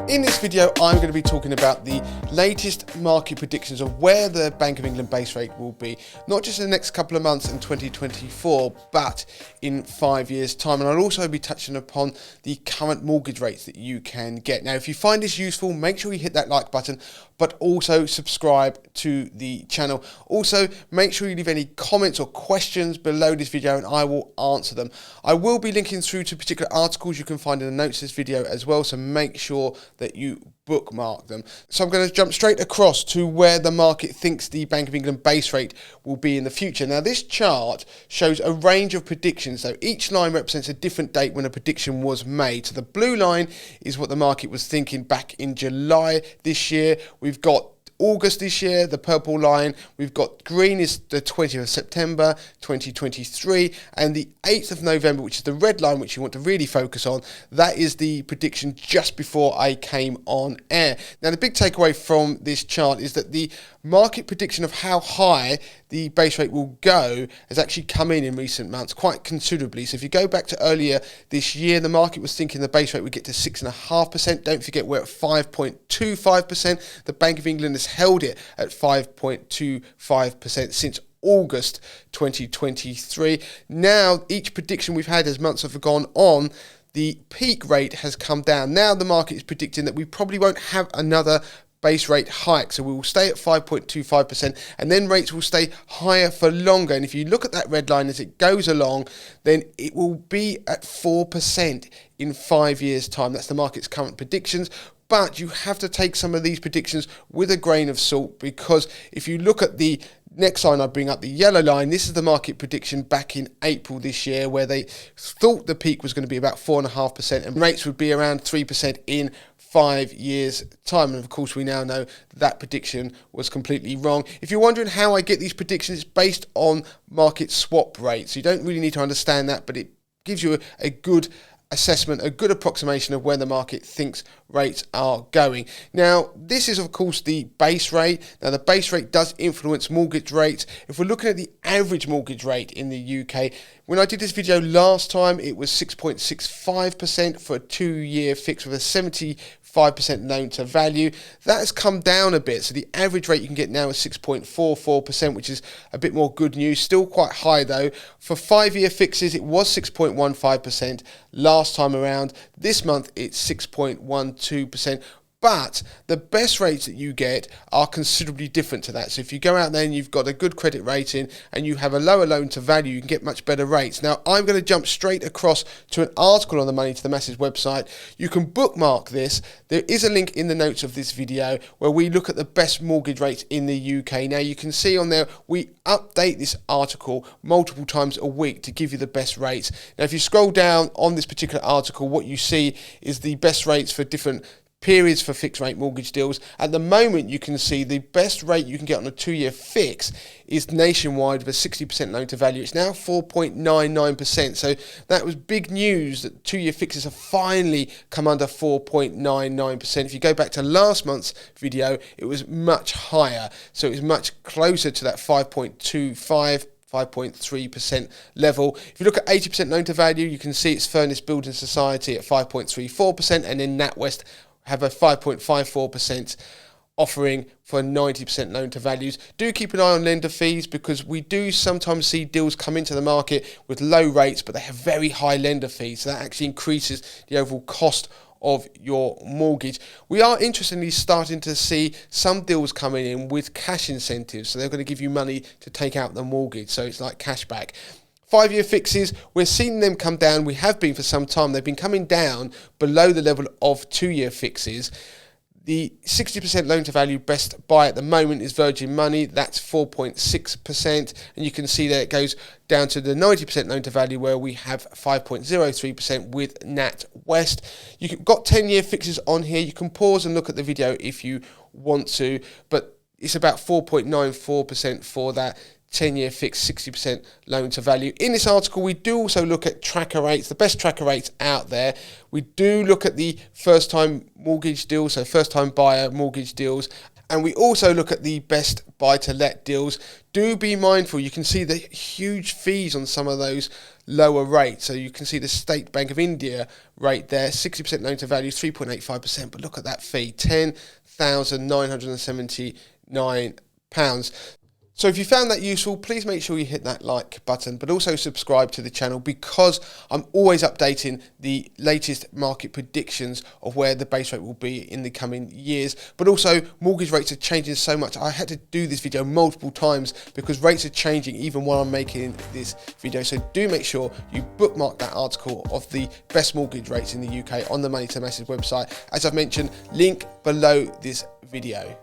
In this video, I'm going to be talking about the latest market predictions of where the Bank of England base rate will be, not just in the next couple of months in 2024, but in 5 years' time. And I'll also be touching upon the current mortgage rates that you can get. Now, if you find this useful, make sure you hit that like button, but also subscribe to the channel. Also, make sure you leave any comments or questions below this video and I will answer them. I will be linking through to particular articles you can find in the notes of this video as well, so make sure that you bookmark them. So I'm going to jump straight across to where the market thinks the Bank of England base rate will be in the future. Now, this chart shows a range of predictions. So each line represents a different date when a prediction was made. So the blue line is what the market was thinking back in July this year. We've got August this year, the purple line. We've got green is the 20th of September 2023, and the 8th of November, which is the red line, which you want to really focus on. That is the prediction just before I came on air. Now, the big takeaway from this chart is that the market prediction of how high the base rate will go has actually come in recent months quite considerably. So if you go back to earlier this year, the market was thinking the base rate would get to 6.5%. Don't forget we're at 5.25%. The Bank of England has held it at 5.25% since August 2023. Now, each prediction we've had as months have gone on, the peak rate has come down. Now the market is predicting that we probably won't have another base rate hike, so we will stay at 5.25% and then rates will stay higher for longer. And if you look at that red line as it goes along, then it will be at 4% in 5 years' time. That's the market's current predictions. But you have to take some of these predictions with a grain of salt, because if you look at the next line I bring up, the yellow line, this is the market prediction back in April this year, where they thought the peak was going to be about 4.5% and rates would be around 3% in 5 years' time. And of course, we now know that prediction was completely wrong. If you're wondering how I get these predictions, it's based on market swap rates. You don't really need to understand that, but it gives you a good assessment, a good approximation of where the market thinks rates are going. Now, this is of course the base rate. Now, the base rate does influence mortgage rates. If we're looking at the average mortgage rate in the UK, when I did this video last time, it was 6.65% for a 2-year fix with a 75% loan to value. That has come down a bit, so the average rate you can get now is 6.44%, which is a bit more good news. Still quite high though. For 5-year fixes, it was 6.15% last time around. This month, it's 6.12%. But the best rates that you get are considerably different to that. So if you go out there and you've got a good credit rating and you have a lower loan to value, you can get much better rates. Now, I'm going to jump straight across to an article on the Money to the Masses website. You can bookmark this. There is a link in the notes of this video where we look at the best mortgage rates in the UK. Now, you can see on there, we update this article multiple times a week to give you the best rates. Now, if you scroll down on this particular article, what you see is the best rates for different periods for fixed rate mortgage deals. At the moment, you can see the best rate you can get on a 2-year fix is nationwide with a 60% loan to value. It's now 4.99%. So that was big news that 2-year fixes have finally come under 4.99%. If you go back to last month's video, it was much higher. So it was much closer to that 5.3% level. If you look at 80% loan to value, you can see it's Furnace Building Society at 5.34%, and then NatWest have a 5.54% offering for 90% loan to values. Do keep an eye on lender fees, because we do sometimes see deals come into the market with low rates, but they have very high lender fees. So that actually increases the overall cost of your mortgage. We are interestingly starting to see some deals coming in with cash incentives. So they're going to give you money to take out the mortgage. So it's like cash back. 5-year fixes, we're seeing them come down. We have been for some time. They've been coming down below the level of 2-year fixes. The 60% loan to value best buy at the moment is Virgin Money. That's 4.6%. And you can see that it goes down to the 90% loan to value, where we have 5.03% with NatWest. You've got 10-year fixes on here. You can pause and look at the video if you want to, but it's about 4.94% for that 10-year fixed 60% loan to value. In this article, we do also look at tracker rates, the best tracker rates out there. We do look at the first-time mortgage deals, so first-time buyer mortgage deals, and we also look at the best buy-to-let deals. Do be mindful, you can see the huge fees on some of those lower rate. So you can see the State Bank of India rate there, 60% loan to value, 3.85%. But look at that fee, £10,979. So if you found that useful, please make sure you hit that like button, but also subscribe to the channel, because I'm always updating the latest market predictions of where the base rate will be in the coming years. But also, mortgage rates are changing so much. I had to do this video multiple times because rates are changing even while I'm making this video. So do make sure you bookmark that article of the best mortgage rates in the UK on the Money to Masses website. As I've mentioned, link below this video.